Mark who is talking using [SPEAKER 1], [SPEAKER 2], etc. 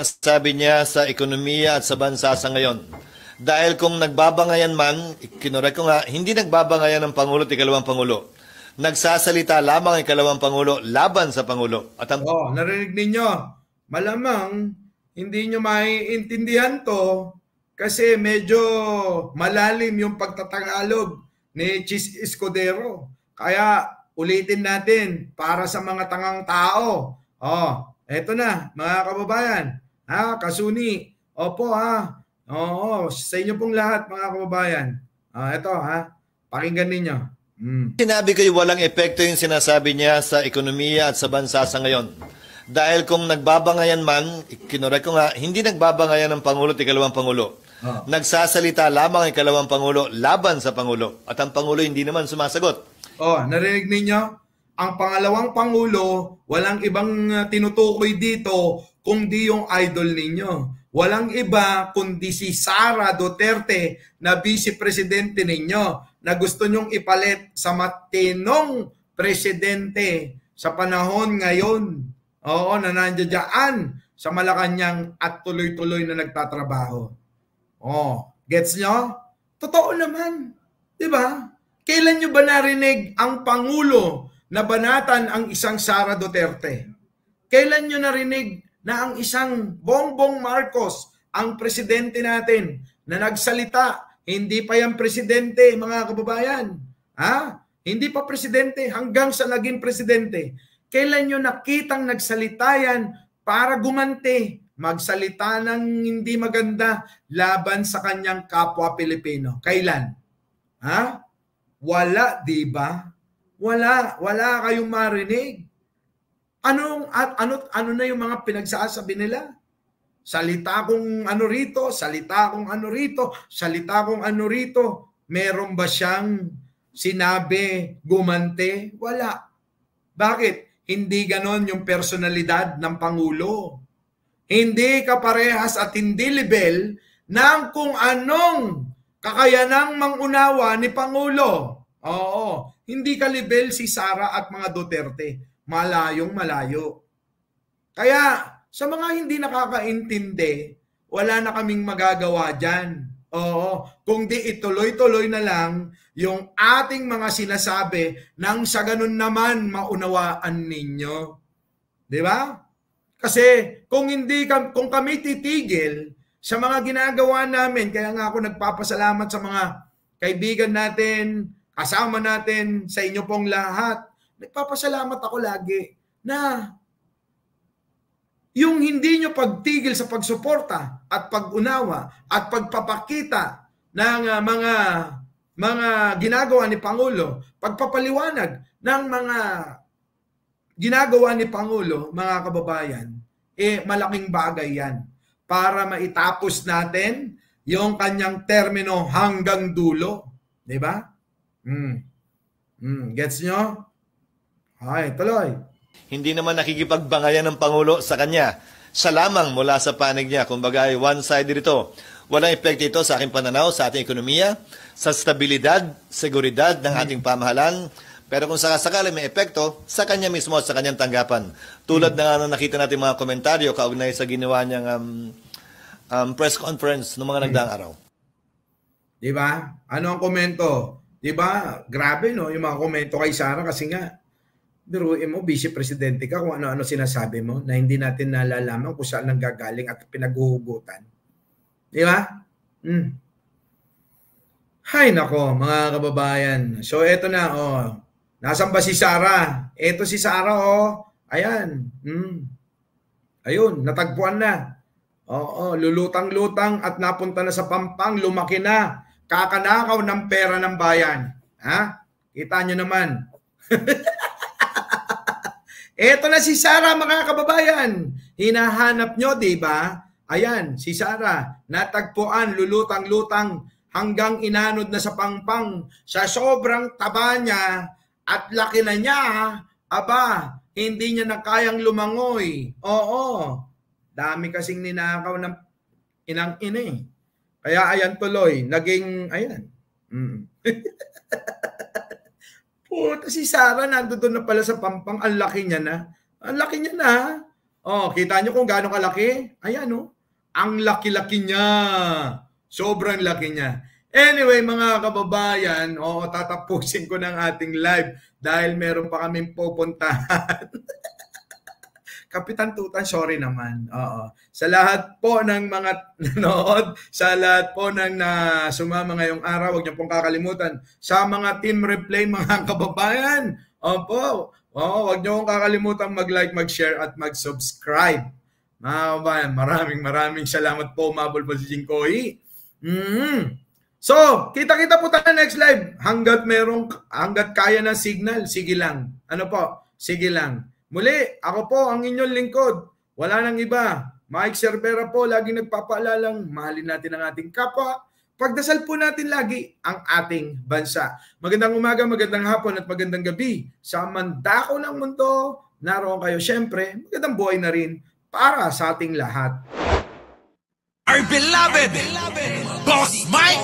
[SPEAKER 1] Sabi niya sa ekonomiya at sa bansa sa ngayon. Dahil kung nagbabangayan man, kinurek ko nga, hindi nagbabangayan ng Pangulo at ikalawang Pangulo. Nagsasalita lamang ang ikalawang Pangulo laban sa Pangulo. At ang
[SPEAKER 2] narinig ninyo. Malamang hindi nyo maiintindihan to kasi medyo malalim yung pagtatagalog ni Chis Escudero. Kaya ulitin natin para sa mga tangang tao. Eto na mga kababayan. Kasuni. Opo Oo, sa inyo pong lahat mga kababayan. Ito pakinggan ninyo.
[SPEAKER 1] Sinabi ko walang epekto yung sinasabi niya sa ekonomiya at sa bansa sa ngayon. Dahil kung nagbabangayan man, kinurek ko nga, hindi nagbabangayan ng Pangulo at ikalawang Pangulo. Nagsasalita lamang ang ikalawang Pangulo laban sa Pangulo. At ang Pangulo hindi naman sumasagot.
[SPEAKER 2] Narinig ninyo? Ang pangalawang Pangulo, walang ibang tinutukoy dito kundi yung idol ninyo. Walang iba kundi si Sara Duterte na Vice Presidente ninyo na gusto nyong ipalit sa matinong presidente sa panahon ngayon. Na nandiyan sa Malacanang at tuloy-tuloy na nagtatrabaho. Gets nyo? Totoo naman. Diba? Kailan nyo ba narinig ang Pangulo na banatan ang isang Sara Duterte? Kailan nyo narinig na ang isang Bongbong Marcos, ang presidente natin, na nagsalita, hindi pa yan presidente, mga kababayan. Hindi pa presidente hanggang sa naging presidente. Kailan nyo nakitang nagsalita yan para gumanti, magsalita ng hindi maganda laban sa kanyang kapwa Pilipino? Kailan? Wala, di ba? Wala kayong marinig. Ano na yung mga pinagsasabi nila? Salita kong ano rito, salita kong ano rito, salita kong ano rito. Meron ba siyang sinabi gumante? Wala. Bakit? Hindi ganon yung personalidad ng Pangulo. Hindi kaparehas at hindi level ng kung anong kakayanang mangunawa ni Pangulo. Hindi ka level si Sara at mga Duterte. Malayong malayo. Kaya sa mga hindi nakakaintindi, wala na kaming magagawa dyan. Kung di ituloy-tuloy na lang yung ating mga sinasabi nang sa ganun naman maunawaan ninyo. Di ba? Kasi kung kami titigil sa mga ginagawa namin, kaya nga ako nagpapasalamat sa mga kaibigan natin, kasama natin, sa inyo pong lahat. Nagpapasalamat ako lagi na yung hindi nyo pagtigil sa pagsuporta at pag-unawa at pagpapakita ng mga ginagawa ni Pangulo, pagpapaliwanag ng mga ginagawa ni Pangulo, mga kababayan, malaking bagay yan para maitapos natin yung kanyang termino hanggang dulo. Diba? Gets nyo? Ay, tuloy.
[SPEAKER 1] Hindi naman nakikipagbangayan ng Pangulo sa kanya. Siya lamang mula sa panig niya. Kumbaga ay one-sided ito. Walang epekto ito sa aking pananaw, sa ating ekonomiya, sa stabilidad, seguridad ng ating pamahalaan. Pero kung sakasakali may epekto, sa kanya mismo at sa kanyang tanggapan. Tulad na nakita natin mga komentaryo kaugnay sa ginawa niyang press conference ng mga nagdaang araw.
[SPEAKER 2] Diba? Ano ang komento? Diba? Grabe no, yung mga komento kay Sara kasi nga, biruin mo, vice presidente ka, kung ano-ano sinasabi mo na hindi natin nalalaman kung saan nanggagaling at pinaghuhugutan. Di ba? Hay nako, mga kababayan. So, eto na, Nasaan ba si Sara? Eto si Sara, Ayan. Ayun, natagpuan na. Lulutang-lutang at napunta na sa Pampang, lumaki na. Kakanakaw ng pera ng bayan. Kita nyo naman. Eto na si Sara, mga kababayan. Hinahanap nyo, di ba? Ayan, si Sara. Natagpuan, lulutang-lutang hanggang inanod na sa Pampang. Sa sobrang taba niya at laki na niya, hindi niya na kayang lumangoy. Dami kasing ninakaw ng inang-ina eh. Kaya ayan tuloy, naging, ayan. Puta, si Sara nandoon na pala sa Pampang, ang laki niya na. Ang laki niya na. Oh, kita nyo kung gaano kalaki? Ayan, oh. Ang laki-laki niya. Sobrang laki niya. Anyway, mga kababayan, tatapusin ko ng ating live dahil meron pa kaming pupuntahan. Kapitan Tutan, sorry naman. Oo. Sa lahat po ng mga nanood, sa lahat po ng sumama ngayong araw, huwag niyo pong kakalimutan. Sa mga team replay, mga kababayan, opo, huwag niyo pong kakalimutan mag-like, mag-share, at mag-subscribe. Mga kababayan, maraming salamat po, umabol po si Jingkoy. So, kita-kita po tayo next live. Hanggat kaya ng signal, sige lang. Ano po? Sige lang. Muli, ako po ang inyong lingkod. Wala nang iba. Mike Cervera po, lagi nagpapaalalang mahalin natin ang ating kapwa. Pagdasal po natin lagi ang ating bansa. Magandang umaga, magandang hapon at magandang gabi. Sa mandako ng mundo, naroon kayo. Siyempre, magandang buhay na rin para sa ating lahat.
[SPEAKER 3] Our beloved Boss Mike!